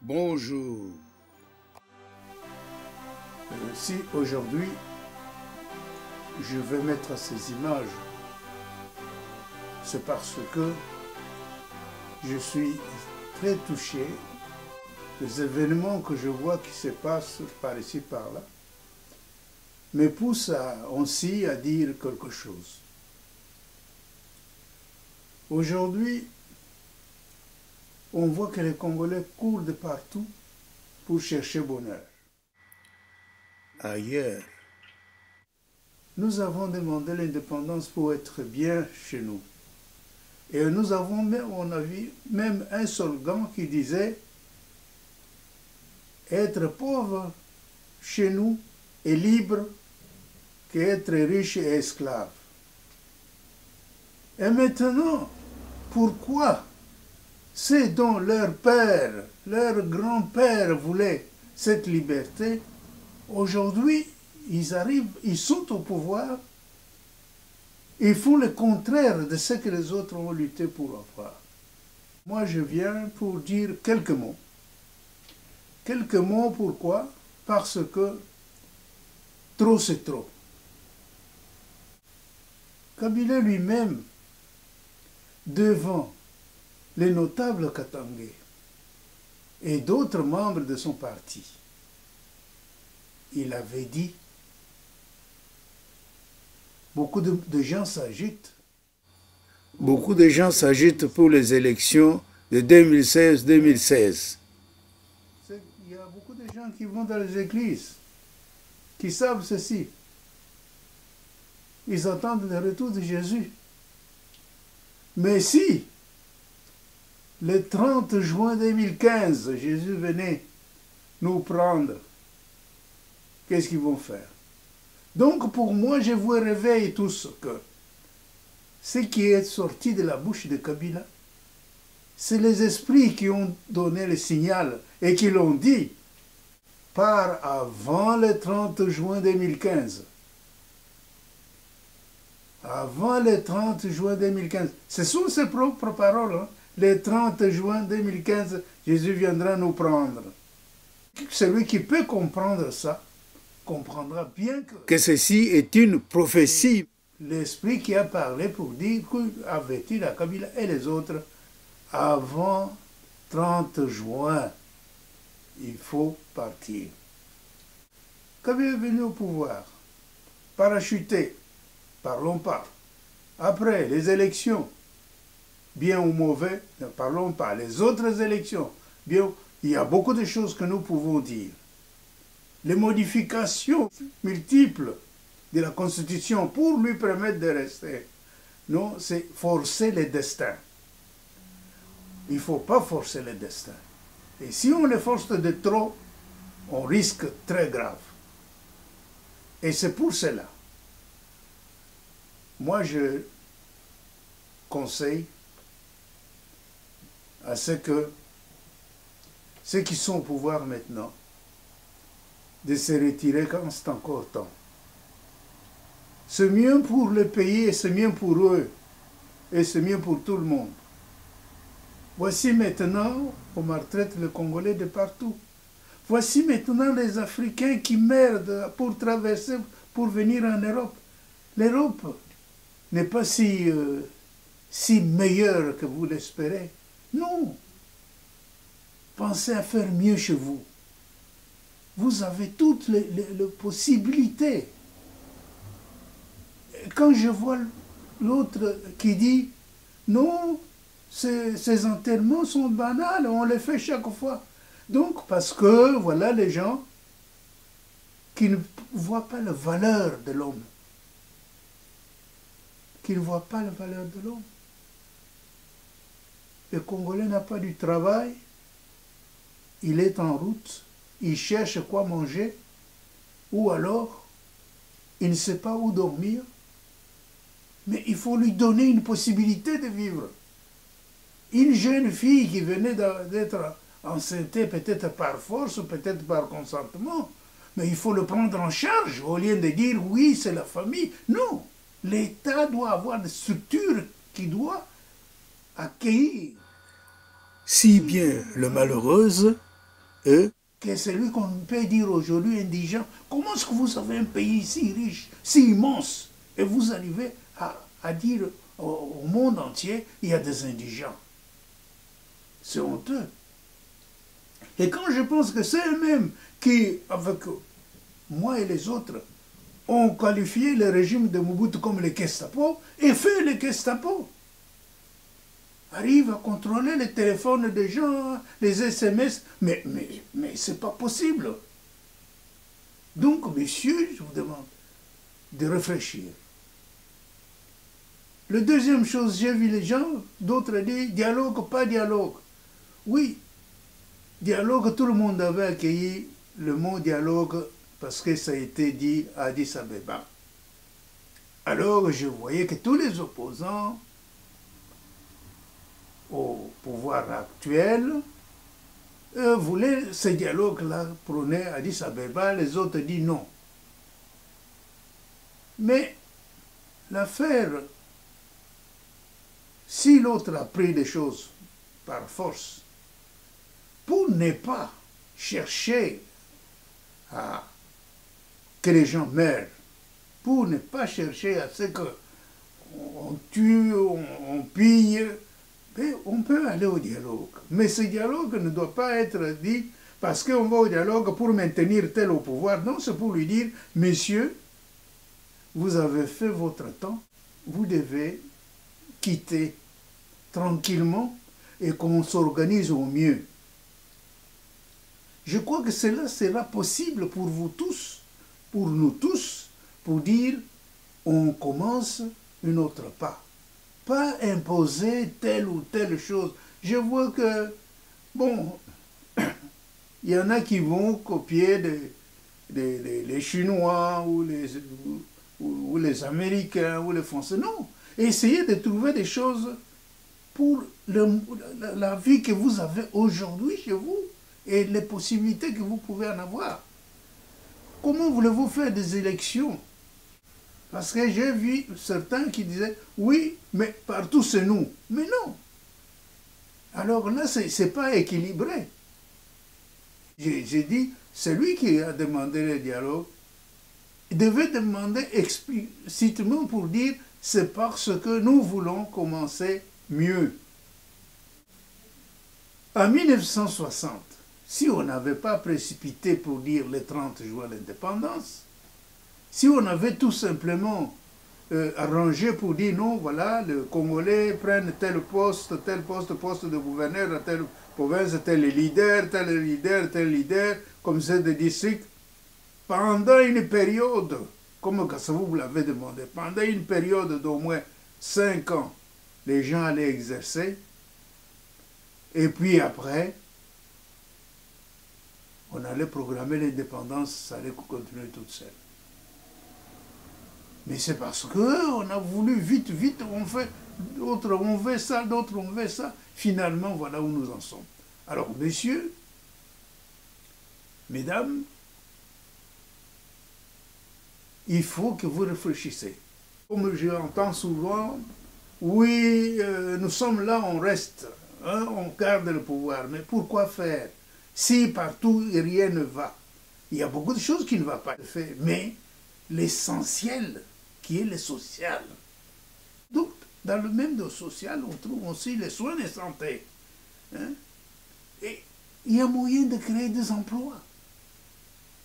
Bonjour. Si aujourd'hui je vais mettre ces images, c'est parce que je suis très touché des événements que je vois qui se passent par ici, par là, me poussent aussi à dire quelque chose. Aujourd'hui, on voit que les Congolais courent de partout pour chercher bonheur. Ailleurs, nous avons demandé l'indépendance pour être bien chez nous. Et nous avons même, on a vu même un slogan qui disait « Être pauvre chez nous est libre qu'être riche et esclave ». Et maintenant, pourquoi ceux dont leur père, leur grand-père voulait cette liberté, aujourd'hui, ils arrivent, ils sont au pouvoir, ils font le contraire de ce que les autres ont lutté pour avoir. Moi, je viens pour dire quelques mots. Quelques mots, pourquoi? Parce que trop, c'est trop. Kabila lui-même, devant les notables katangais et d'autres membres de son parti, il avait dit, beaucoup de gens s'agitent. Beaucoup de gens s'agitent pour les élections de 2016-2016. Il y a beaucoup de gens qui vont dans les églises, qui savent ceci. Ils attendent le retour de Jésus. Mais si, le 30 juin 2015, Jésus venait nous prendre, qu'est-ce qu'ils vont faire? Donc pour moi, je vous réveille tous que ce qui est sorti de la bouche de Kabila, c'est les esprits qui ont donné le signal et qui l'ont dit par avant le 30 juin 2015. Avant le 30 juin 2015. Ce sont ses propres paroles. Hein? Le 30 juin 2015, Jésus viendra nous prendre. Celui qui peut comprendre ça, comprendra bien que ceci est une prophétie. L'Esprit qui a parlé pour dire qu'avait-il à Kabila et les autres, avant 30 juin, il faut partir. Kabila est venu au pouvoir, parachuté, parlons pas. Après les élections, bien ou mauvais, ne parlons pas. Les autres élections, bien, il y a beaucoup de choses que nous pouvons dire. Les modifications multiples de la Constitution pour lui permettre de rester. Non, c'est forcer le destin. Il ne faut pas forcer le destin. Et si on le force de trop, on risque très grave. Et c'est pour cela. Moi, je conseille à ceux qui sont au pouvoir maintenant de se retirer quand c'est encore temps. C'est mieux pour le pays et c'est mieux pour eux. Et c'est mieux pour tout le monde. Voici maintenant, on maltraite les Congolais de partout. Voici maintenant les Africains qui merdent pour traverser, pour venir en Europe. L'Europe n'est pas si meilleure que vous l'espérez. Non. Pensez à faire mieux chez vous. Vous avez toutes les possibilités. Quand je vois l'autre qui dit « Non, ces enterrements sont banals, on les fait chaque fois. » Donc, parce que, voilà les gens qui ne voient pas la valeur de l'homme. Qui ne voient pas la valeur de l'homme. Le Congolais n'a pas du travail, il est en route, il cherche quoi manger, ou alors il ne sait pas où dormir, mais il faut lui donner une possibilité de vivre. Une jeune fille qui venait d'être enceinte, peut-être par force, peut-être par consentement, mais il faut le prendre en charge, au lieu de dire oui, c'est la famille. Non, l'État doit avoir des structures qui doivent accueillir. Si bien le malheureuse eux, que c'est lui qu'on peut dire aujourd'hui indigent. Comment est-ce que vous avez un pays si riche, si immense, et vous arrivez à dire au monde entier, il y a des indigents? C'est honteux. Et quand je pense que c'est eux-mêmes qui, avec moi et les autres, ont qualifié le régime de Mobutu comme le Gestapo, et fait le Gestapo arrive à contrôler les téléphones des gens, les SMS, mais c'est pas possible. Donc, messieurs, je vous demande de réfléchir. La deuxième chose, j'ai vu les gens, d'autres disent dialogue, pas dialogue. Oui, dialogue, tout le monde avait accueilli le mot dialogue parce que ça a été dit à Addis Abeba. Alors, je voyais que tous les opposants au pouvoir actuel voulaient ce dialogue-là, prôner Addis Abeba, les autres disent non. Mais l'affaire, si l'autre a pris les choses par force, pour ne pas chercher à que les gens meurent, pour ne pas chercher à ce qu'on tue, on pille, on peut aller au dialogue. Mais ce dialogue ne doit pas être dit parce qu'on va au dialogue pour maintenir tel au pouvoir. Non, c'est pour lui dire, messieurs, vous avez fait votre temps, vous devez quitter tranquillement et qu'on s'organise au mieux. Je crois que cela sera possible pour vous tous, pour nous tous, pour dire on commence un autre pas. Pas imposer telle ou telle chose. Je vois que, bon, il y en a qui vont copier les Chinois ou les Américains ou les Français. Non, essayez de trouver des choses pour la vie que vous avez aujourd'hui chez vous et les possibilités que vous pouvez en avoir. Comment voulez-vous faire des élections? Parce que j'ai vu certains qui disaient, oui, mais partout c'est nous. Mais non. Alors là, ce n'est pas équilibré. J'ai dit, celui qui a demandé le dialogue, il devait demander explicitement pour dire, c'est parce que nous voulons commencer mieux. En 1960, si on n'avait pas précipité pour dire le 30 juin l'indépendance, si on avait tout simplement arrangé pour dire non, voilà, les Congolais prennent tel poste de gouverneur dans telle province, tel leader, comme c'est des districts, pendant une période, comme Kassavou vous l'avez demandé, pendant une période d'au moins 5 ans, les gens allaient exercer, et puis après, on allait programmer l'indépendance, ça allait continuer toute seule. Mais c'est parce qu'on a voulu vite, on fait, d'autres on veut ça, d'autres on veut ça. Finalement, voilà où nous en sommes. Alors, messieurs, mesdames, il faut que vous réfléchissiez. Comme j'entends souvent, oui, nous sommes là, on reste, hein, on garde le pouvoir. Mais pourquoi faire? Si partout rien ne va, il y a beaucoup de choses qui ne vont pas faire. Mais l'essentiel, qui est le social. Donc, dans le même dos social, on trouve aussi les soins de santé. Hein? Et il y a moyen de créer des emplois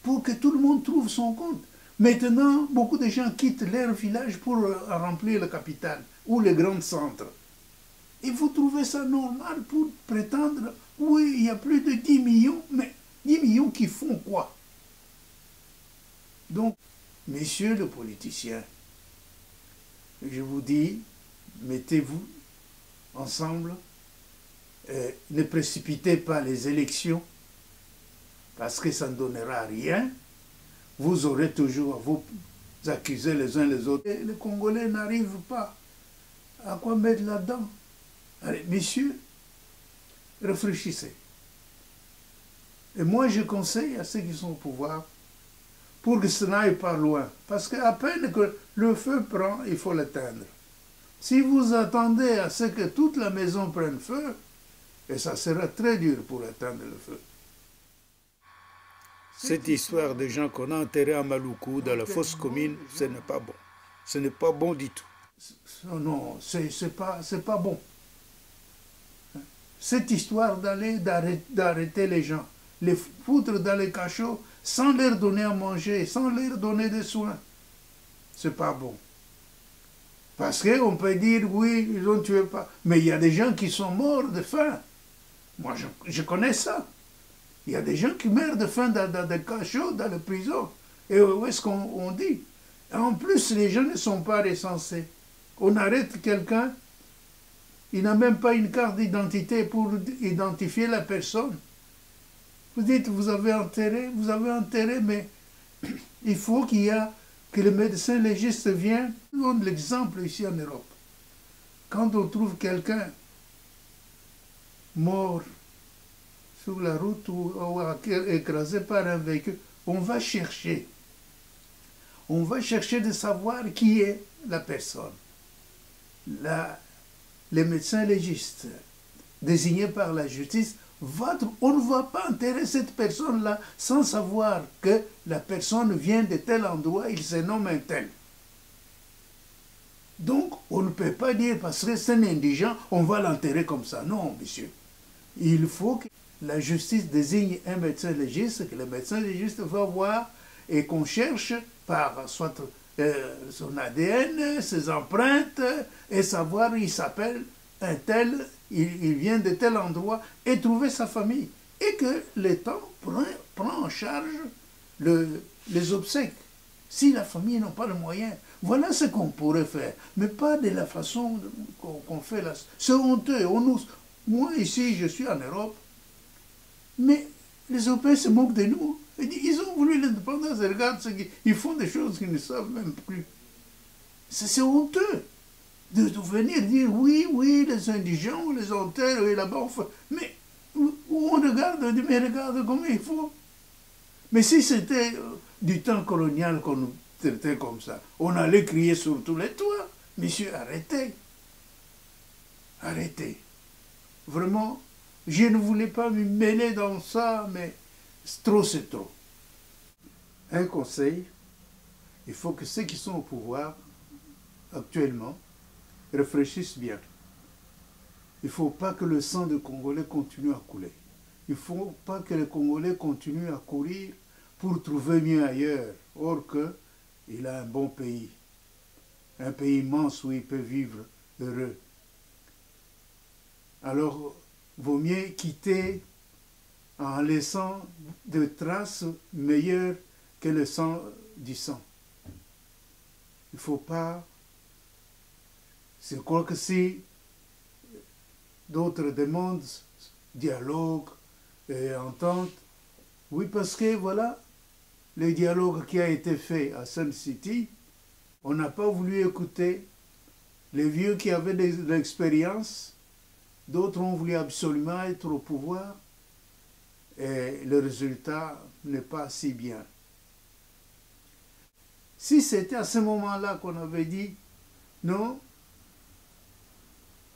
pour que tout le monde trouve son compte. Maintenant, beaucoup de gens quittent leur village pour remplir la capitale ou les grands centres. Et vous trouvez ça normal pour prétendre, oui, il y a plus de 10 millions, mais 10 millions qui font quoi? Donc, messieurs les politiciens, je vous dis, mettez-vous ensemble, ne précipitez pas les élections, parce que ça ne donnera rien. Vous aurez toujours à vous accuser les uns les autres. Et les Congolais n'arrivent pas à quoi mettre là-dedans. Allez, messieurs, réfléchissez. Et moi, je conseille à ceux qui sont au pouvoir, pour que ça n'aille pas loin. Parce qu'à peine que le feu prend, il faut l'éteindre. Si vous attendez à ce que toute la maison prenne feu, et ça sera très dur pour éteindre le feu. Cette histoire de gens qu'on a enterrés à Maluku dans la fosse commune, ce n'est pas bon. Ce n'est pas bon du tout. Non, c'est pas bon. Cette histoire d'arrêter les gens, les foutre dans les cachots sans leur donner à manger, sans leur donner des soins, c'est pas bon. Parce qu'on peut dire, oui, ils ont tué pas. Mais il y a des gens qui sont morts de faim. Moi, je connais ça. Il y a des gens qui meurent de faim dans des cachots, dans les prisons. Et où est-ce qu'on dit? En plus, les gens ne sont pas recensés. On arrête quelqu'un, il n'a même pas une carte d'identité pour identifier la personne. Vous dites, vous avez enterré, mais il faut que le médecin légiste vienne. Je donne l'exemple ici en Europe. Quand on trouve quelqu'un mort sur la route ou écrasé par un véhicule, on va chercher. On va chercher de savoir qui est la personne. Les médecins légistes désignés par la justice, on ne va pas enterrer cette personne-là sans savoir que la personne vient de tel endroit, il se nomme un tel. Donc, on ne peut pas dire, parce que c'est un indigent, on va l'enterrer comme ça. Non, monsieur. Il faut que la justice désigne un médecin légiste, que le médecin légiste va voir et qu'on cherche par soit son ADN, ses empreintes, et savoir il s'appelle un tel, il vient de tel endroit, et trouver sa famille. Et que l'État prend en charge les obsèques. Si la famille n'a pas le moyen, voilà ce qu'on pourrait faire. Mais pas de la façon qu'on fait là. C'est honteux. Moi, ici, je suis en Europe, mais les Européens se moquent de nous. Ils ont voulu l'indépendance, regarde ils font des choses qu'ils ne savent même plus. C'est honteux de venir dire oui, les indigents, on les enterre, et là-bas, mais où on regarde, on dit, mais regarde comment il faut. Mais si c'était du temps colonial qu'on nous traitait comme ça, on allait crier sur tous les toits, monsieur, arrêtez. Arrêtez. Vraiment, je ne voulais pas me mêler dans ça, mais trop c'est trop. Un conseil, il faut que ceux qui sont au pouvoir actuellement réfléchissent bien. Il ne faut pas que le sang des Congolais continue à couler. Il ne faut pas que les Congolais continuent à courir pour trouver mieux ailleurs. Or qu'il a un bon pays, un pays immense où il peut vivre heureux. Alors, vaut mieux quitter en laissant des traces meilleures que le sang du sang. Il ne faut pas... Je crois que si d'autres demandent dialogue et entente, oui, parce que voilà, le dialogue qui a été fait à Sun City, on n'a pas voulu écouter les vieux qui avaient de l'expérience, d'autres ont voulu absolument être au pouvoir, et le résultat n'est pas si bien. Si c'était à ce moment-là qu'on avait dit, non,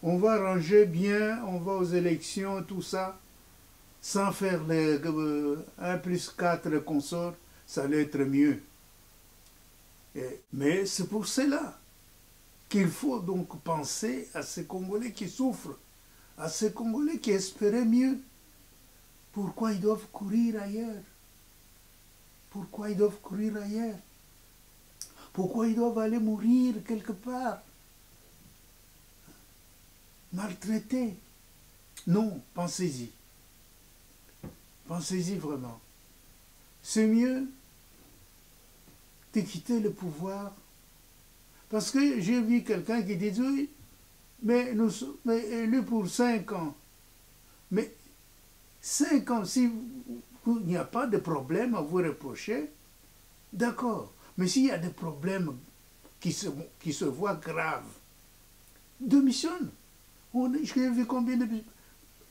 on va ranger bien, on va aux élections, tout ça, sans faire les 1+4 consorts, ça allait être mieux. Mais c'est pour cela qu'il faut donc penser à ces Congolais qui souffrent, à ces Congolais qui espéraient mieux. Pourquoi ils doivent courir ailleurs? Pourquoi ils doivent courir ailleurs? Pourquoi ils doivent aller mourir quelque part? Maltraités? Non, pensez-y. Pensez-y vraiment. C'est mieux de quitter le pouvoir. Parce que j'ai vu quelqu'un qui dit, oui, mais nous sommes élus pour 5 ans. Mais 5 ans, si il n'y a pas de problème à vous reprocher, d'accord. Mais s'il y a des problèmes qui se voient graves, démissionne. J'ai vu combien de...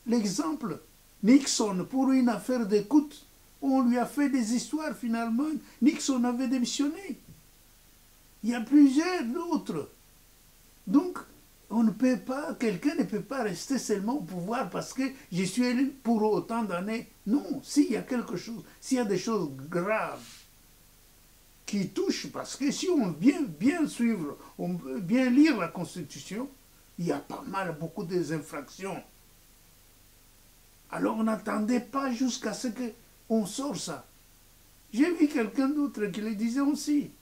L'exemple, Nixon, pour une affaire d'écoute, on lui a fait des histoires finalement. Nixon avait démissionné. Il y a plusieurs autres. Donc, On ne peut pas, quelqu'un ne peut pas rester seulement au pouvoir parce que je suis élu pour autant d'années. Non, s'il y a quelque chose, s'il y a des choses graves qui touchent, parce que si on vient bien suivre, on veut bien lire la Constitution, il y a pas mal, beaucoup d'infractions. Alors on n'attendait pas jusqu'à ce qu'on sorte ça. J'ai vu quelqu'un d'autre qui le disait aussi.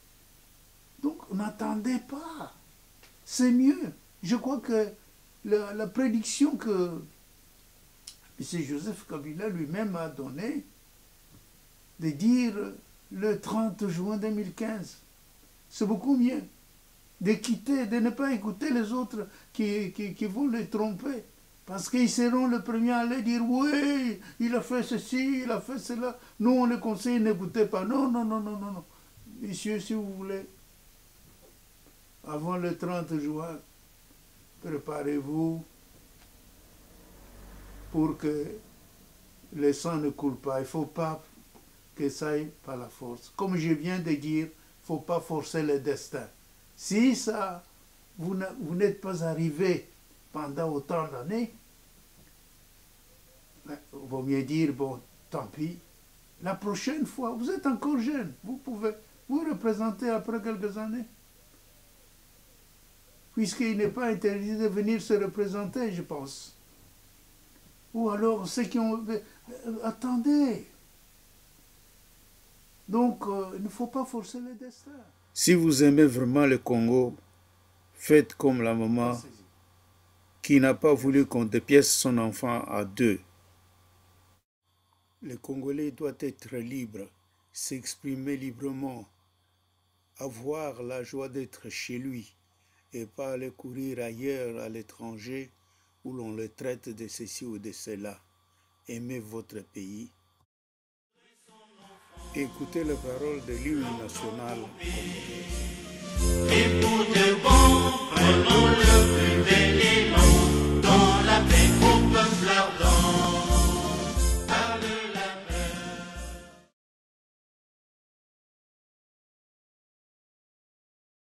Donc on n'attendait pas. C'est mieux. Je crois que la prédiction que M. Joseph Kabila lui-même a donnée, de dire le 30 juin 2015, c'est beaucoup mieux. De quitter, de ne pas écouter les autres qui vont les tromper. Parce qu'ils seront les premiers à aller dire, oui, il a fait ceci, il a fait cela. Nous, on les conseille, n'écoutez pas. Non, non, non, non, non, non. Messieurs, si vous voulez, avant le 30 juin, préparez-vous pour que le sang ne coule pas. Il ne faut pas que ça aille par la force. Comme je viens de dire, il ne faut pas forcer le destin. Si ça, vous n'êtes pas arrivé pendant autant d'années, il vaut mieux dire, bon, tant pis. La prochaine fois, vous êtes encore jeune, vous pouvez vous représenter après quelques années. Puisqu'il n'est pas interdit de venir se représenter, je pense. Ou alors ceux qui ont... Attendez. Donc, il ne faut pas forcer le destin. Si vous aimez vraiment le Congo, faites comme la maman qui n'a pas voulu qu'on dépièce son enfant à deux. Le Congolais doit être libre, s'exprimer librement, avoir la joie d'être chez lui et pas aller courir ailleurs à l'étranger où l'on le traite de ceci ou de cela. Aimez votre pays. Écoutez les paroles de l'hymne national congolais. Et pour de bon, prenons le